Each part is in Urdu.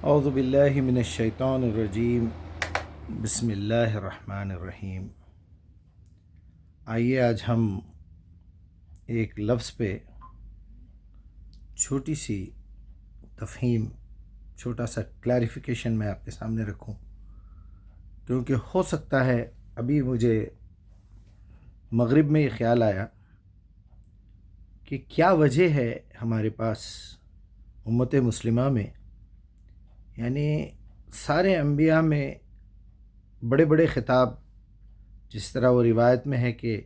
اعوذ باللہ من الشیطان الرجیم، بسم اللہ الرحمن الرحیم۔ آئیے آج ہم ایک لفظ پہ چھوٹی سی تفہیم، چھوٹا سا کلیریفیکیشن میں آپ کے سامنے رکھوں، کیونکہ ہو سکتا ہے ابھی مجھے مغرب میں یہ خیال آیا کہ کیا وجہ ہے ہمارے پاس امت مسلمہ میں، یعنی سارے انبیاء میں بڑے بڑے خطاب، جس طرح وہ روایت میں ہے کہ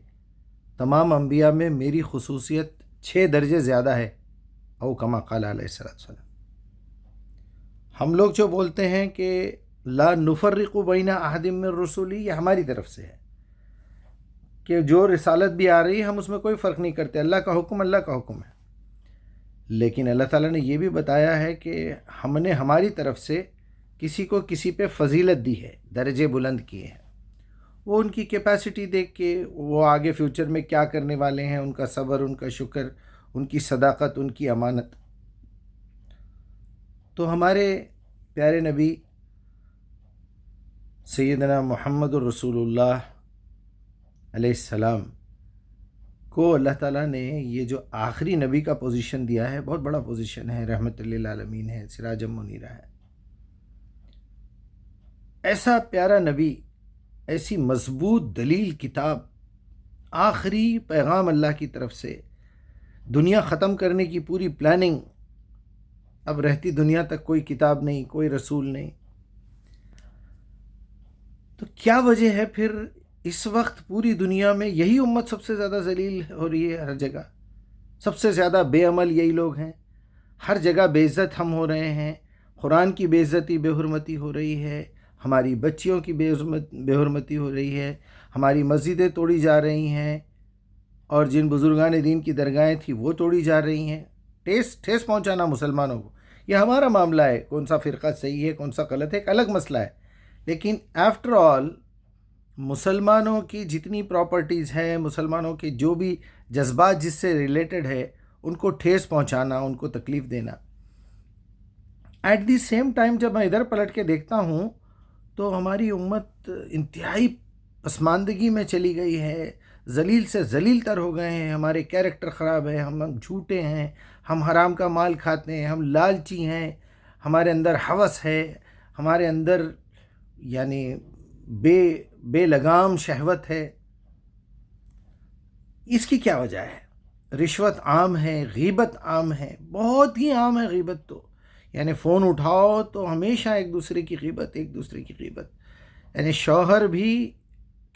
تمام انبیاء میں میری خصوصیت 6 درجے زیادہ ہے، او کما قال علیہ السلام۔ ہم لوگ جو بولتے ہیں کہ لا نفرق بین احد من رسولی، یہ ہماری طرف سے ہے کہ جو رسالت بھی آ رہی ہے ہم اس میں کوئی فرق نہیں کرتے، اللہ کا حکم اللہ کا حکم ہے۔ لیکن اللہ تعالیٰ نے یہ بھی بتایا ہے کہ ہم نے ہماری طرف سے کسی کو کسی پہ فضیلت دی ہے، درجے بلند کیے ہیں، وہ ان کی کیپیسٹی دیکھ کے، وہ آگے فیوچر میں کیا کرنے والے ہیں، ان کا صبر، ان کا شکر، ان کی صداقت، ان کی امانت۔ تو ہمارے پیارے نبی سیدنا محمد الرسول اللہ علیہ السلام کو اللہ تعالیٰ نے یہ جو آخری نبی کا پوزیشن دیا ہے، بہت بڑا پوزیشن ہے، رحمت للعالمین ہے، سراج منیرہ ہے۔ ایسا پیارا نبی، ایسی مضبوط دلیل کتاب، آخری پیغام اللہ کی طرف سے، دنیا ختم کرنے کی پوری پلاننگ، اب رہتی دنیا تک کوئی کتاب نہیں، کوئی رسول نہیں، تو کیا وجہ ہے پھر اس وقت پوری دنیا میں یہی امت سب سے زیادہ ذلیل ہو رہی ہے؟ ہر جگہ سب سے زیادہ بے عمل یہی لوگ ہیں، ہر جگہ بے عزت ہم ہو رہے ہیں، قرآن کی بے عزتی، بے حرمتی ہو رہی ہے، ہماری بچیوں کی بے حرمتی ہو رہی ہے، ہماری مسجدیں توڑی جا رہی ہیں، اور جن بزرگان دین کی درگاہیں تھیں وہ توڑی جا رہی ہیں۔ ٹھیس پہنچانا مسلمانوں کو یہ ہمارا معاملہ ہے، کون سا فرقہ صحیح ہے کون سا غلط ہے ایک الگ مسئلہ ہے، لیکن آفٹر آل مسلمانوں کی جتنی پراپرٹیز ہیں، مسلمانوں کے جو بھی جذبات جس سے ریلیٹڈ ہے، ان کو ٹھیس پہنچانا، ان کو تکلیف دینا۔ ایٹ دی سیم ٹائم جب میں ادھر پلٹ کے دیکھتا ہوں تو ہماری امت انتہائی پسماندگی میں چلی گئی ہے، ذلیل سے ذلیل تر ہو گئے ہیں، ہمارے کیریکٹر خراب ہے، ہم جھوٹے ہیں، ہم حرام کا مال کھاتے ہیں، ہم لالچی ہیں، ہمارے اندر ہوس ہے، ہمارے اندر یعنی بے لگام شہوت ہے۔ اس کی کیا وجہ ہے؟ رشوت عام ہے، غیبت عام ہے، بہت ہی عام ہے غیبت، تو یعنی فون اٹھاؤ تو ہمیشہ ایک دوسرے کی غیبت، ایک دوسرے کی غیبت، یعنی شوہر بھی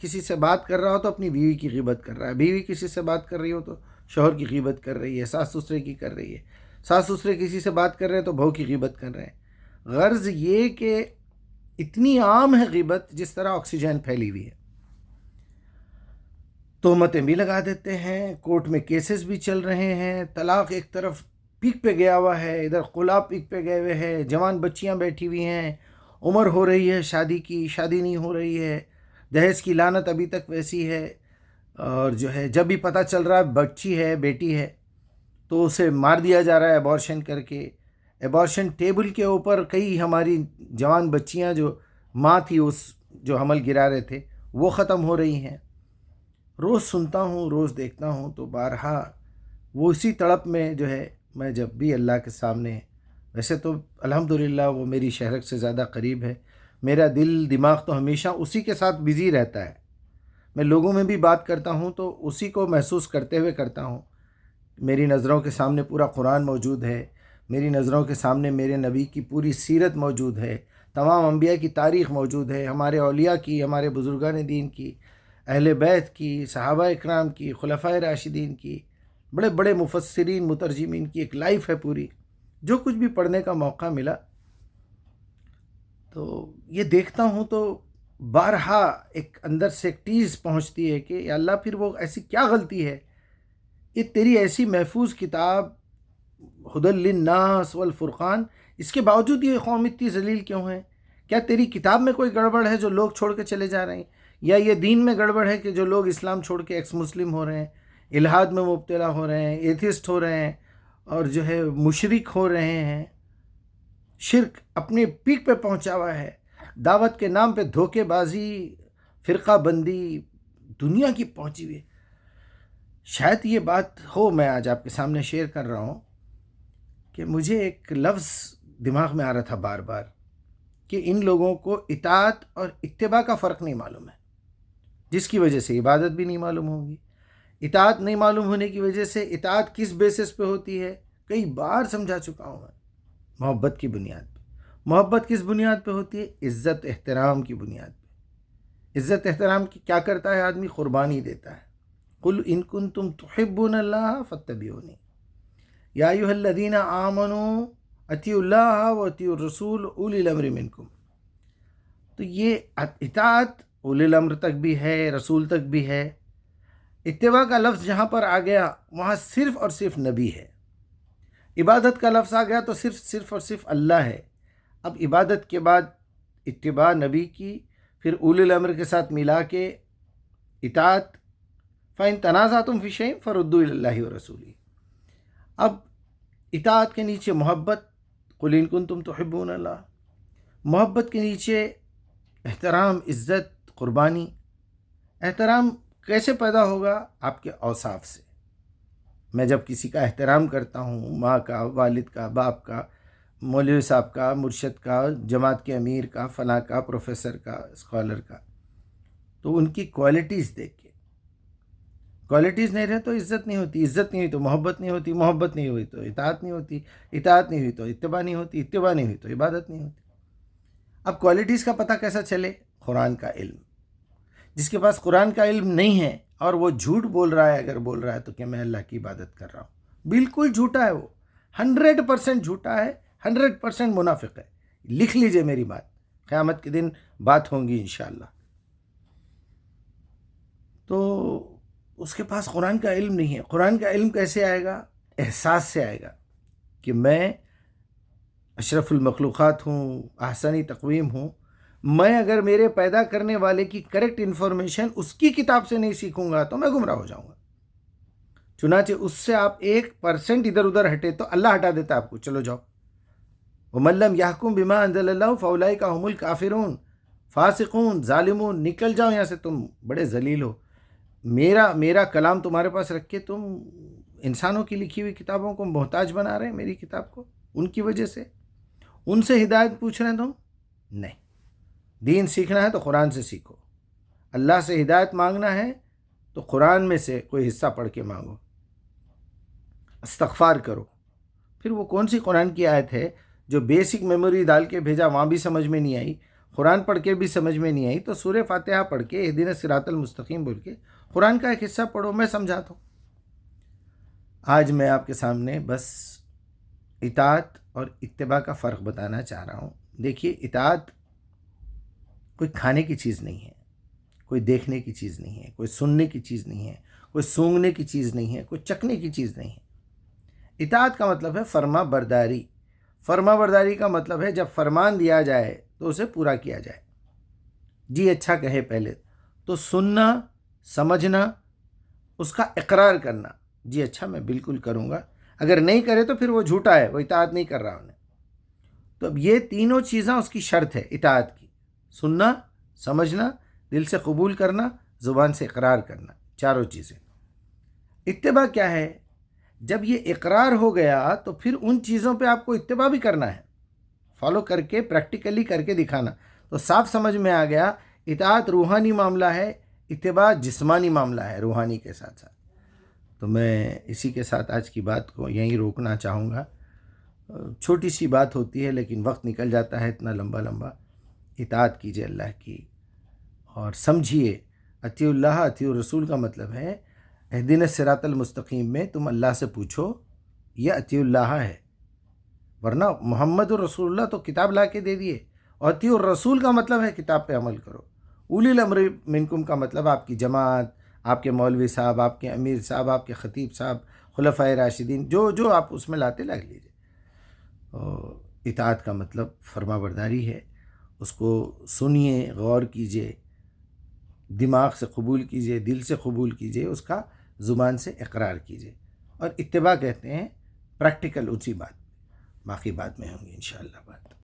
کسی سے بات کر رہا ہو تو اپنی بیوی کی غیبت کر رہا ہے، بیوی کسی سے بات کر رہی ہو تو شوہر کی غیبت کر رہی ہے، ساس سسرے کی کر رہی ہے، ساس سسرے کسی سے بات کر رہے ہیں تو بہو کی غیبت کر رہے ہیں۔ غرض یہ کہ اتنی عام ہے غیبت جس طرح آکسیجن پھیلی ہوئی ہے۔ تہمتیں بھی لگا دیتے ہیں، کورٹ میں کیسز بھی چل رہے ہیں، طلاق ایک طرف پیک پہ گیا ہوا ہے، ادھر خلا پیک پہ گئے ہوئے ہیں، جوان بچیاں بیٹھی ہوئی ہیں، عمر ہو رہی ہے شادی کی، شادی نہیں ہو رہی ہے، دہیز کی لعنت ابھی تک ویسی ہے، اور جو ہے جب بھی پتہ چل رہا ہے بچی ہے، بیٹی ہے، تو اسے مار دیا جا رہا ہے ایبارشن کر کے۔ ایبارشن ٹیبل کے اوپر کئی ہماری جوان بچیاں جو ماں تھی اس جو حمل گرا رہے تھے وہ ختم ہو رہی ہیں۔ روز سنتا ہوں، روز دیکھتا ہوں، تو بارہا وہ اسی تڑپ میں جو ہے میں جب بھی اللہ کے سامنے، ویسے تو الحمدللہ وہ میری شہرک سے زیادہ قریب ہے، میرا دل دماغ تو ہمیشہ اسی کے ساتھ بزی رہتا ہے، میں لوگوں میں بھی بات کرتا ہوں تو اسی کو محسوس کرتے ہوئے کرتا ہوں۔ میری نظروں کے سامنے پورا قرآن موجود ہے، میری نظروں کے سامنے میرے نبی کی پوری سیرت موجود ہے، تمام انبیاء کی تاریخ موجود ہے، ہمارے اولیاء کی، ہمارے بزرگان دین کی، اہل بیت کی، صحابہ اکرام کی، خلفائے راشدین کی، بڑے بڑے مفسرین، مترجمین کی ایک لائف ہے پوری۔ جو کچھ بھی پڑھنے کا موقع ملا تو یہ دیکھتا ہوں تو بارہا ایک اندر سے ایک ٹیز پہنچتی ہے کہ یا اللہ پھر وہ ایسی کیا غلطی ہے، یہ تیری ایسی محفوظ کتاب ہدی للناس والفرقان، اس کے باوجود یہ قوم اتنی ذلیل کیوں ہے؟ کیا تیری کتاب میں کوئی گڑبڑ ہے جو لوگ چھوڑ کے چلے جا رہے ہیں، یا یہ دین میں گڑبڑ ہے کہ جو لوگ اسلام چھوڑ کے ایکس مسلم ہو رہے ہیں، الحاد میں مبتلا ہو رہے ہیں، ایتھسٹ ہو رہے ہیں، اور جو ہے مشرک ہو رہے ہیں، شرک اپنے پیک پہ پہنچا ہوا ہے، دعوت کے نام پہ دھوکے بازی، فرقہ بندی دنیا کی پہنچی ہوئی ہے۔ شاید یہ بات ہو، میں آج آپ کے سامنے شیئر کر رہا ہوں کہ مجھے ایک لفظ دماغ میں آ رہا تھا بار بار کہ ان لوگوں کو اطاعت اور اتباع کا فرق نہیں معلوم ہے، جس کی وجہ سے عبادت بھی نہیں معلوم ہوگی۔ اطاعت نہیں معلوم ہونے کی وجہ سے اطاعت کس بیسس پہ ہوتی ہے کئی بار سمجھا چکا ہوں میں، محبت کی بنیاد پہ۔ محبت کس بنیاد پہ ہوتی ہے؟ عزت احترام کی بنیاد پہ۔ عزت احترام کی کیا کرتا ہے آدمی؟ قربانی دیتا ہے۔ قل ان کنتم تحبون اللہ فاتبعونی یا ایھا الذین آمنوا اطیعوا اللہ واطیعوا الرسول اولی الامر منکم۔ تو یہ اطاعت اولی الامر تک بھی ہے، رسول تک بھی ہے۔ اتباع کا لفظ جہاں پر آ گیا وہاں صرف اور صرف نبی ہے۔ عبادت کا لفظ آ گیا تو صرف اور صرف اللہ ہے۔ اب عبادت کے بعد اتباع نبی کی، پھر اولی الامر کے ساتھ ملا کے اطاعت۔ فَإِن تَنَازَعْتُمْ فِي شَيْءٍ فَرُدُّوهُ إِلَى اللَّهِ وَرَسُولِهِ۔ اب اطاعت کے نیچے محبت، قُلْ إِن كُنتُمْ تُحِبُّونَ اللَّهَ۔ محبت کے نیچے احترام، عزت، قربانی۔ احترام کیسے پیدا ہوگا؟ آپ کے اوصاف سے۔ میں جب کسی کا احترام کرتا ہوں، ماں کا، والد کا، باپ کا، مولوی صاحب کا، مرشد کا، جماعت کے امیر کا، فلاں کا، پروفیسر کا، اسکالر کا، تو ان کی کوالٹیز دیکھ کے، کوالٹیز نہیں رہے تو عزت نہیں ہوتی، عزت نہیں ہوئی تو محبت نہیں ہوتی، محبت نہیں ہوئی تو اطاعت نہیں ہوتی، اطاعت نہیں ہوئی تو اتباع نہیں ہوتی، اتباع نہیں ہوئی تو عبادت نہیں ہوتی۔ اب کوالٹیز کا پتہ کیسا چلے؟ قرآن کا علم۔ جس کے پاس قرآن کا علم نہیں ہے اور وہ جھوٹ بول رہا ہے، اگر بول رہا ہے تو کہ میں اللہ کی عبادت کر رہا ہوں، بالکل جھوٹا ہے وہ، 100% جھوٹا ہے، 100% منافق ہے۔ لکھ لیجئے میری بات، قیامت کے دن بات ہوں گی انشاءاللہ۔ تو اس کے پاس قرآن کا علم نہیں ہے۔ قرآن کا علم کیسے آئے گا؟ احساس سے آئے گا کہ میں اشرف المخلوقات ہوں، احسنی تقویم ہوں۔ میں اگر میرے پیدا کرنے والے کی کریکٹ انفارمیشن اس کی کتاب سے نہیں سیکھوں گا تو میں گمراہ ہو جاؤں گا۔ چنانچہ اس سے آپ 1% ادھر ادھر ہٹے تو اللہ ہٹا دیتا آپ کو، چلو جاؤ۔ وَمَن لَّمْ يَحْكُم بِمَا أَنزَلَ اللَّهُ فَأُولَٰئِكَ هُمُ الْكَافِرُونَ، فاسقون، ظالمون، نکل جاؤ یہاں سے، تم بڑے ذلیل ہو۔ میرا کلام تمہارے پاس رکھ کے تم انسانوں کی لکھی ہوئی کتابوں کو محتاج بنا رہے ہیں، میری کتاب کو، ان کی وجہ سے ان سے ہدایت پوچھ رہے ہیں تم؟ نہیں، دین سیکھنا ہے تو قرآن سے سیکھو۔ اللہ سے ہدایت مانگنا ہے تو قرآن میں سے کوئی حصہ پڑھ کے مانگو، استغفار کرو۔ پھر وہ کون سی قرآن کی آیت ہے جو بیسک میموری ڈال کے بھیجا، وہاں بھی سمجھ میں نہیں آئی، قرآن پڑھ کے بھی سمجھ میں نہیں آئی، تو سورہ فاتحہ پڑھ کے اہدنا الصراط المستقیم بول کے قرآن کا ایک حصہ پڑھو، میں سمجھاتا ہوں۔ آج میں آپ کے سامنے بس اطاعت اور اتباع کا فرق بتانا چاہ رہا ہوں۔ دیکھیے، اطاعت کوئی کھانے کی چیز نہیں ہے، کوئی دیکھنے کی چیز نہیں ہے، کوئی سننے کی چیز نہیں ہے، کوئی سونگنے کی چیز نہیں ہے، کوئی چکھنے کی چیز نہیں ہے۔ اطاعت کا مطلب ہے فرما برداری۔ فرما برداری کا مطلب ہے جب فرمان دیا جائے تو اسے پورا کیا جائے۔ جی اچھا کہے پہلے تو سننا، سمجھنا، اس کا اقرار کرنا، جی اچھا میں بالکل کروں گا، اگر نہیں کرے تو پھر وہ جھوٹا ہے، وہ اطاعت نہیں کر رہا انہیں۔ تو اب یہ تینوں چیزیں اس کی شرط ہے اطاعت کی: سننا، سمجھنا، دل سے قبول کرنا، زبان سے اقرار کرنا، چاروں چیزیں۔ اتباع کیا ہے؟ جب یہ اقرار ہو گیا تو پھر ان چیزوں پہ آپ کو اتباع بھی کرنا ہے، فالو کر کے، پریکٹیکلی کر کے دکھانا۔ تو صاف سمجھ میں آ گیا، اطاعت روحانی معاملہ ہے، اتباع جسمانی معاملہ ہے روحانی کے ساتھ ساتھ۔ تو میں اسی کے ساتھ آج کی بات کو یہیں روکنا چاہوں گا۔ چھوٹی سی بات ہوتی ہے لیکن وقت نکل جاتا ہے اتنا لمبا۔ اطاعت کیجیے اللہ کی، اور سمجھیے اطیع اللہ اطیع الرسول کا مطلب ہے اہدنا الصراط المستقیم میں تم اللہ سے پوچھو، یہ اطیع اللہ ہے، ورنہ محمد الرسول اللہ تو کتاب لا کے دے دیے، اور اطیع الرسول کا مطلب ہے کتاب پہ عمل کرو۔ اولی الامر منکم کا مطلب آپ کی جماعت، آپ کے مولوی صاحب، آپ کے امیر صاحب، آپ کے خطیب صاحب، خلفائے راشدین، جو آپ اس میں لاتے لگ لیجیے۔ اطاعت کا مطلب فرما برداری ہے، اس کو سنیے، غور کیجیے، دماغ سے قبول کیجیے، دل سے قبول کیجیے، اس کا زبان سے اقرار کیجیے۔ اور اتباع کہتے ہیں پریکٹیکل اسی بات۔ باقی بعد میں ہوں گی انشاءاللہ بات.